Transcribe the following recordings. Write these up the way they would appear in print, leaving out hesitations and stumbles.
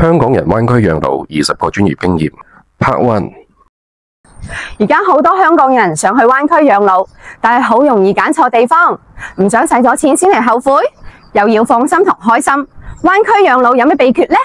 香港人灣區養老20個專業經驗 Part 1。而家好多香港人想去灣區養老，但係好容易揀錯地方，唔想使咗錢先嚟後悔，又要放心同開心。灣區養老有咩秘訣呢？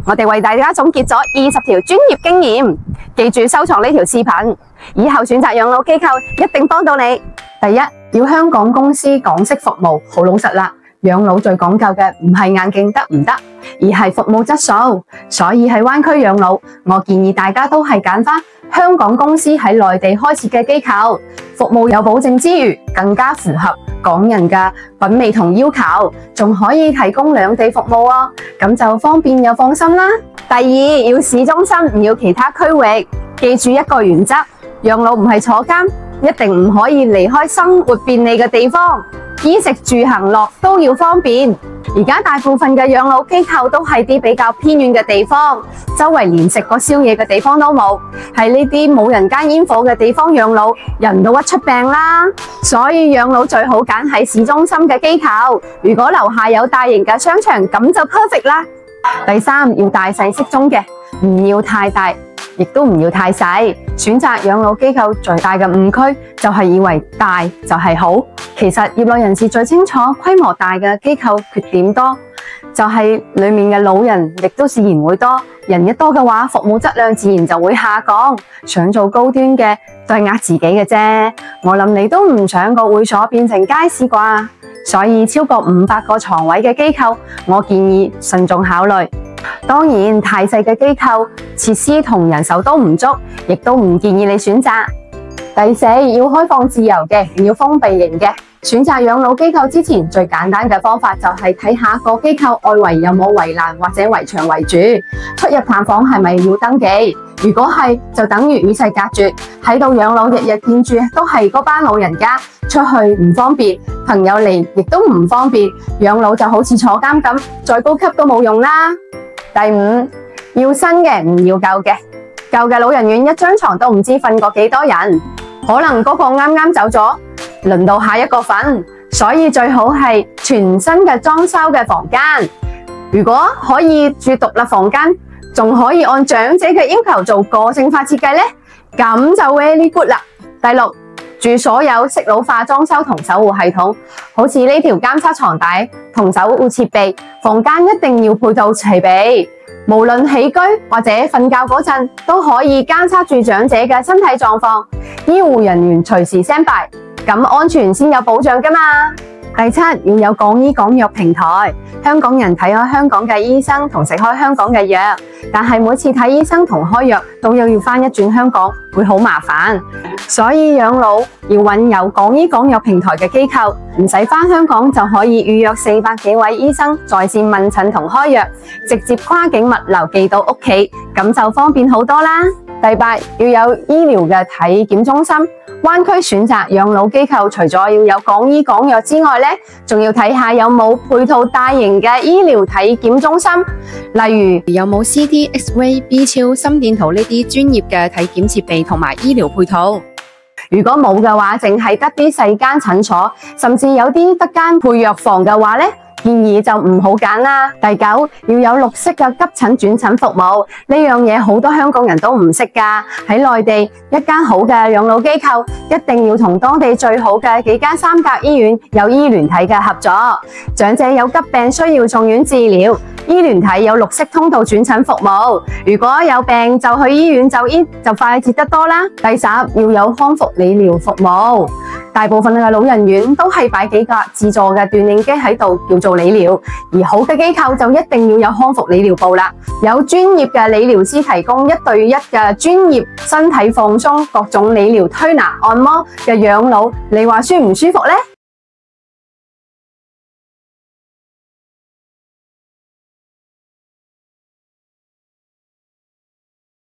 我哋為大家總結咗20條專業經驗，記住收藏呢條視頻，以後選擇養老機構一定幫到你。第一，要香港公司港式服務，好老實啦。養老最講究嘅唔係硬淨得唔得，而係服務質素。所以喺灣區養老，我建議大家都係揀返香港公司喺內地開設嘅機構，服務有保證之餘，更加符合港人嘅品味同要求，仲可以提供兩地服務哦，咁就方便又放心啦。第二，要市中心，唔要其他區域。記住一個原則，養老唔係坐監，一定唔可以離開生活便利嘅地方。衣食住行樂都要方便。而家大部分嘅養老機構都係啲比較偏遠嘅地方，周圍連食個宵夜嘅地方都冇，喺呢啲冇人間煙火嘅地方養老，人都屈出病啦。所以養老最好揀喺市中心嘅機構，如果樓下有大型嘅商場，咁就 perfect 啦。第三，要大細適中嘅，唔要太大，亦都唔要太細。選擇養老機構最大嘅誤區就係以為大就係好，其實業內人士最清楚，規模大嘅機構缺點多，就係裏面嘅老人亦都自然會多，人一多嘅話，服務質量自然就會下降。想做高端嘅都係呃自己嘅啫，我諗你都唔想個會所變成街市啩。所以超過500個床位嘅機構，我建議慎重考慮。當然，太細嘅機構，設施同人手都唔足，亦都唔建議你選擇。第四，要開放自由嘅，唔要封閉型嘅。選擇養老機構之前，最簡單嘅方法就係睇下個機構外圍有冇圍欄或者圍牆圍住，出入探訪係咪要登記？如果係，就等於與世隔絕，喺度養老日日見住都係嗰班老人家，出去唔方便，朋友嚟亦都唔方便，養老就好似坐監咁，再高級都冇用啦。第五，要新嘅，唔要舊嘅。舊嘅老人院一張床都唔知瞓過幾多人，可能嗰個啱啱走咗，輪到下一個瞓，所以最好係全新嘅裝修嘅房間。如果可以住獨立房間，仲可以按長者嘅要求做個性化設計呢，咁就 very good 啦。第六，住所有適老化裝修同守護系統，好似呢條監測床帶同守護設備，房間一定要配套齊備，無論起居或者瞓覺嗰陣都可以監測住長者嘅身體狀況，醫護人員隨時 stand by，咁安全先有保障㗎嘛。第七，要有港醫港藥平台，香港人睇開香港嘅醫生同食開香港嘅藥，但係每次睇醫生同開藥都要翻一轉香港，會好麻煩。所以養老要揾有港醫港藥平台嘅機構，唔使翻香港就可以預約400幾位醫生在線問診同開藥，直接跨境物流寄到屋企，咁就方便好多啦。第八，要有醫療嘅體檢中心。灣區選擇養老機構，除咗要有港醫港藥之外呢，仲要睇下有冇配套大型嘅醫療體檢中心，例如有冇 CT、X-ray、B 超、心電圖呢啲專業嘅體檢設備同埋醫療配套。如果冇嘅話，淨係得啲細間診所，甚至有啲得間配藥房嘅話呢，建議就唔好揀啦。第九，要有綠色嘅急診轉診服務，呢樣嘢好多香港人都唔識㗎。喺內地，一間好嘅養老機構一定要同當地最好嘅幾間三甲醫院有醫聯體嘅合作。長者有急病需要送院治療，醫聯體有綠色通道轉診服務。如果有病就去醫院就醫，就快捷得多啦。第十，要有康復理療服務。大部分嘅老人院都係擺幾架自助嘅鍛鍊機喺度，叫做理療。而好嘅機構就一定要有康復理療部啦，有專業嘅理療師提供1對1嘅專業身體放鬆、各種理療推拿、按摩嘅養老。你話舒唔舒服呢？